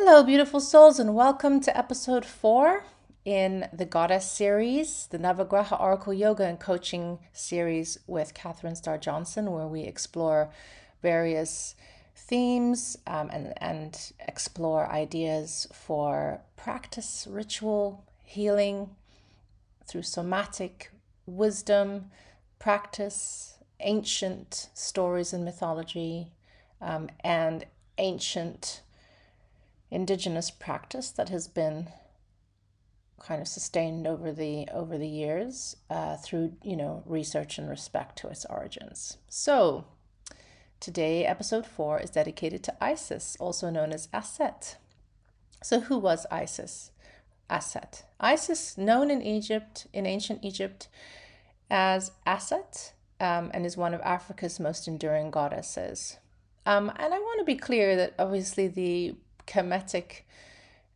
Hello, beautiful souls, and welcome to episode 4 in the Goddess series, the Navagraha Oracle Yoga and Coaching series with Catherine Starr Johnson, where we explore various themes and explore ideas for practice, ritual, healing through somatic wisdom, practice, ancient stories and mythology, and ancient indigenous practice that has been kind of sustained over the years through research and respect to its origins. So today, episode 4 is dedicated to Isis, also known as Aset. So who was Isis? Aset. Isis, known in ancient Egypt as Aset, and is one of Africa's most enduring goddesses. And I want to be clear that obviously the Kemetic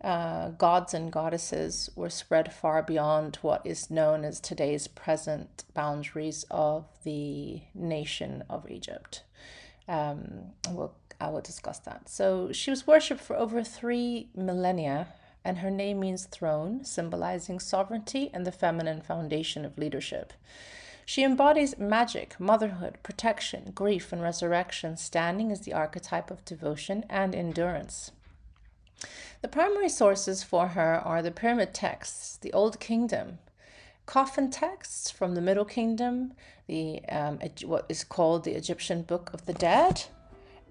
gods and goddesses were spread far beyond what is known as today's present boundaries of the nation of Egypt. I will discuss that. So she was worshipped for over 3 millennia, and her name means throne, symbolizing sovereignty and the feminine foundation of leadership. She embodies magic, motherhood, protection, grief, and resurrection, standing as the archetype of devotion and endurance. The primary sources for her are the Pyramid Texts, the Old Kingdom, Coffin Texts from the Middle Kingdom, what is called the Egyptian Book of the Dead,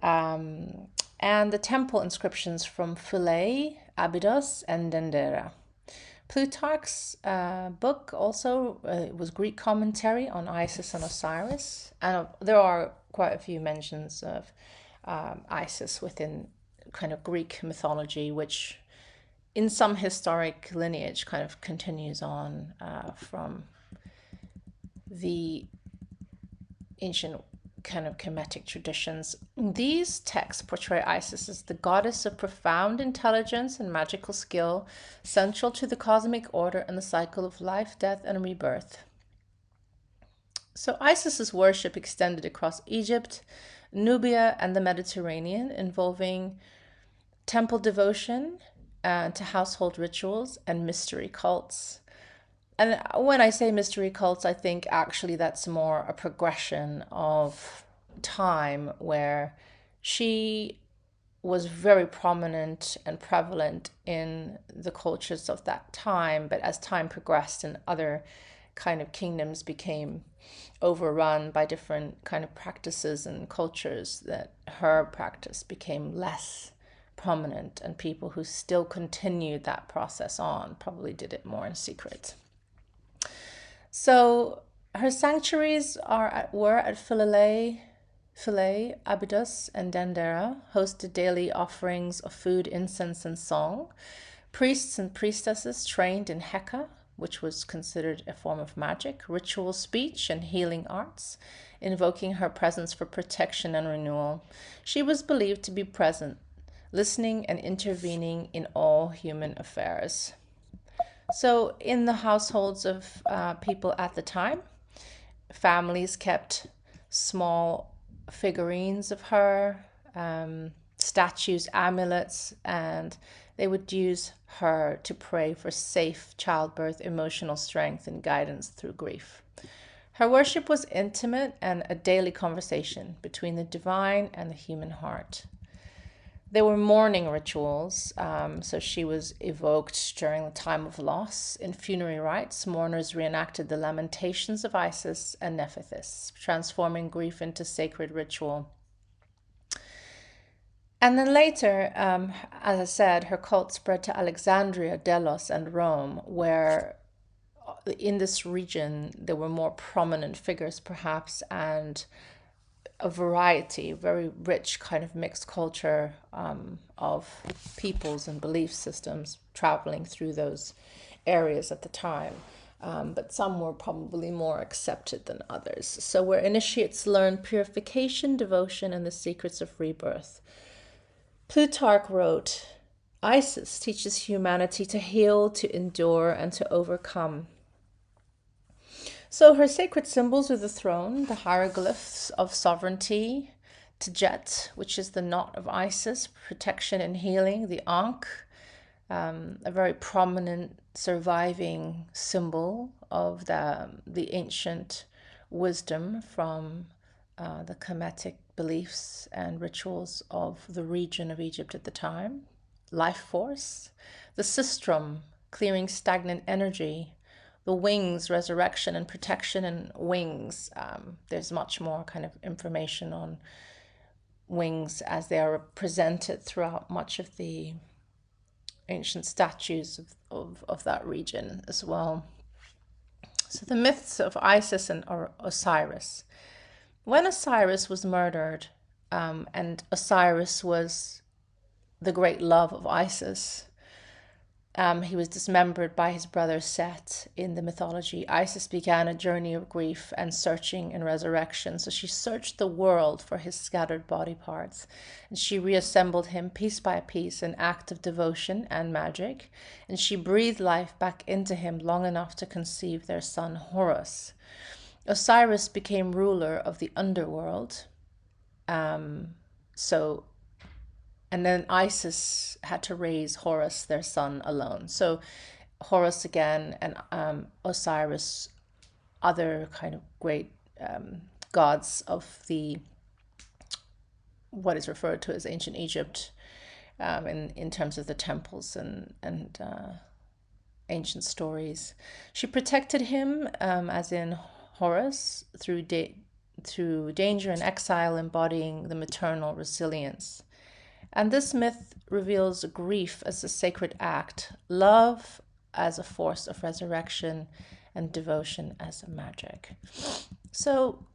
and the temple inscriptions from Philae, Abydos, and Dendera. Plutarch's book also was Greek commentary on Isis and Osiris, and there are quite a few mentions of Isis within kind of Greek mythology, which in some historic lineage kind of continues on from the ancient kind of Kemetic traditions. These texts portray Isis as the goddess of profound intelligence and magical skill, central to the cosmic order and the cycle of life, death, and rebirth. So Isis's worship extended across Egypt, Nubia, and the Mediterranean, involving temple devotion to household rituals and mystery cults. And when I say mystery cults, I think actually that's more a progression of time where she was very prominent and prevalent in the cultures of that time. But as time progressed and other kind of kingdoms became overrun by different kind of practices and cultures, that her practice became less prominent, and people who still continued that process on probably did it more in secret. So her sanctuaries were at Philae, Abydos, and Dendera, hosted daily offerings of food, incense, and song. Priests and priestesses trained in Heka, which was considered a form of magic, ritual speech, and healing arts, invoking her presence for protection and renewal. She was believed to be present, listening and intervening in all human affairs. So in the households of people at the time, families kept small figurines of her, statues, amulets, and they would use her to pray for safe childbirth, emotional strength, and guidance through grief. Her worship was intimate and a daily conversation between the divine and the human heart. There were mourning rituals, so she was evoked during the time of loss. In funerary rites, mourners reenacted the lamentations of Isis and Nephthys, transforming grief into sacred ritual. And then later, as I said, her cult spread to Alexandria, Delos, and Rome, where in this region there were more prominent figures perhaps, and a variety, very rich kind of mixed culture of peoples and belief systems traveling through those areas at the time. But some were probably more accepted than others. So where initiates learn purification, devotion, and the secrets of rebirth. Plutarch wrote, Isis teaches humanity to heal, to endure, and to overcome. So her sacred symbols are the throne, the hieroglyphs of sovereignty, Tjet, which is the knot of Isis, protection and healing, the Ankh, a very prominent surviving symbol of the ancient wisdom from the Kemetic beliefs and rituals of the region of Egypt at the time. Life force, the sistrum, clearing stagnant energy, the wings, resurrection and protection, and wings. There's much more kind of information on wings as they are presented throughout much of the ancient statues of that region as well. So the myths of Isis and Osiris. When Osiris was murdered, and Osiris was the great love of Isis, he was dismembered by his brother Set in the mythology. Isis began a journey of grief and searching and resurrection. So she searched the world for his scattered body parts, and she reassembled him piece by piece, an act of devotion and magic, and she breathed life back into him long enough to conceive their son Horus. Osiris became ruler of the underworld. And then Isis had to raise Horus, their son, alone. So Horus again and Osiris, other kind of great gods of what is referred to as ancient Egypt, in terms of the temples and ancient stories. She protected him, as in Horus, through danger and exile, embodying the maternal resilience. And this myth reveals grief as a sacred act, love as a force of resurrection, and devotion as a magic. So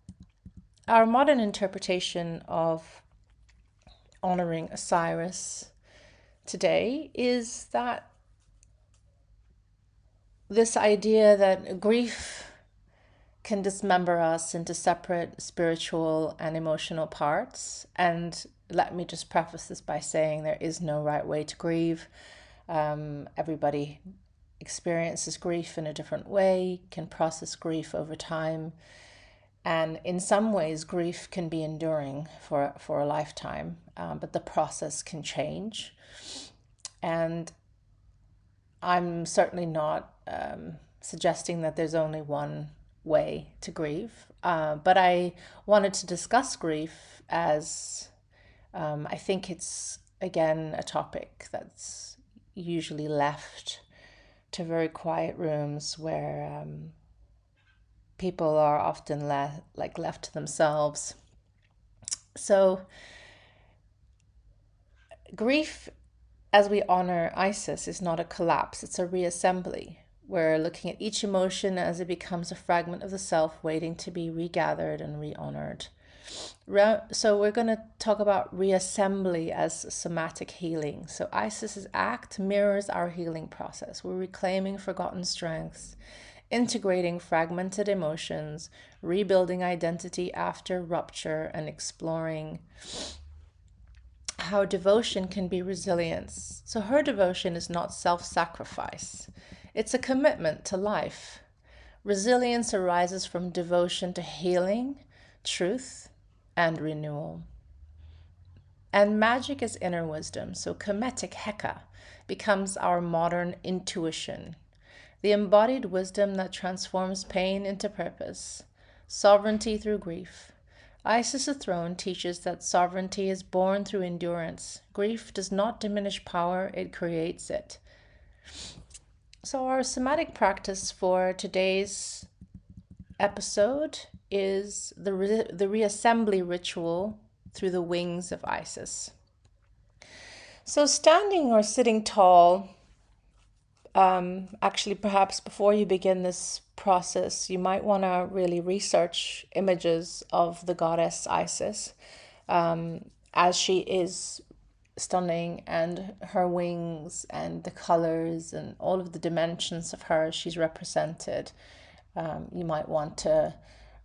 our modern interpretation of honoring Osiris today is that this idea that grief can dismember us into separate spiritual and emotional parts. And let me just preface this by saying there is no right way to grieve. Everybody experiences grief in a different way, can process grief over time. And in some ways, grief can be enduring for a lifetime, but the process can change. And I'm certainly not suggesting that there's only one way to grieve, but I wanted to discuss grief as I think it's, again, a topic that's usually left to very quiet rooms where people are often left to themselves. So grief, as we honor Isis, is not a collapse, it's a reassembly. We're looking at each emotion as it becomes a fragment of the self waiting to be regathered and re-honored. So we're going to talk about reassembly as somatic healing. So Isis's act mirrors our healing process. We're reclaiming forgotten strengths, integrating fragmented emotions, rebuilding identity after rupture, and exploring how devotion can be resilience. So her devotion is not self-sacrifice. It's a commitment to life. Resilience arises from devotion to healing, truth, and renewal. And magic is inner wisdom. So Kemetic Heka becomes our modern intuition, the embodied wisdom that transforms pain into purpose, sovereignty through grief. Isis the Throne teaches that sovereignty is born through endurance. Grief does not diminish power, it creates it. So our somatic practice for today's episode is the reassembly ritual through the wings of Isis. So standing or sitting tall, actually perhaps before you begin this process, you might want to really research images of the goddess Isis, as she is stunning, and her wings and the colors and all of the dimensions of her she's represented. You might want to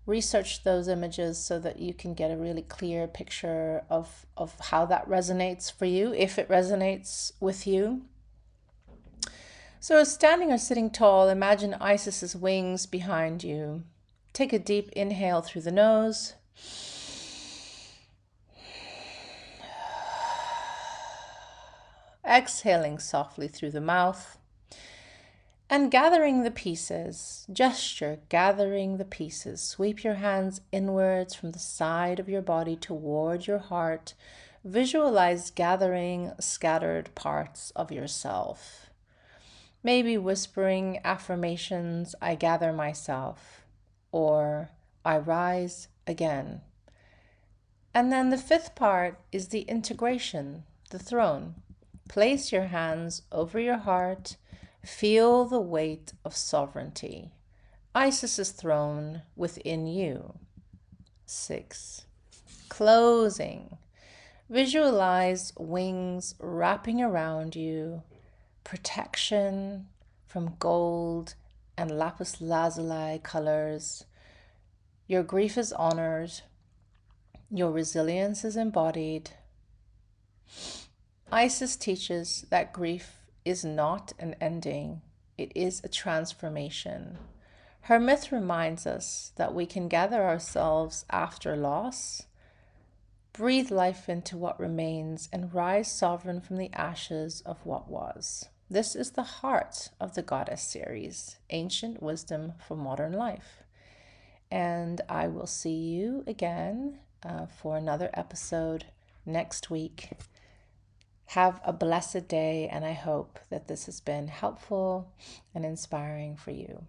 research those images so that you can get a really clear picture of how that resonates for you, if it resonates with you. So standing or sitting tall, imagine Isis's wings behind you. Take a deep inhale through the nose. Exhaling softly through the mouth. And gathering the pieces, gesture, gathering the pieces. Sweep your hands inwards from the side of your body toward your heart. Visualize gathering scattered parts of yourself. Maybe whispering affirmations, I gather myself, or I rise again. And then the fifth part is the integration, the throne. Place your hands over your heart. Feel the weight of sovereignty. Isis's throne within you. 6. Closing. Visualize wings wrapping around you. Protection from gold and lapis lazuli colors. Your grief is honored. Your resilience is embodied. Isis teaches that grief is not an ending, it is a transformation. Her myth reminds us that we can gather ourselves after loss, breathe life into what remains, and rise sovereign from the ashes of what was. This is the heart of the Goddess series, Ancient Wisdom for Modern Life. And I will see you again for another episode next week. Have a blessed day, and I hope that this has been helpful and inspiring for you.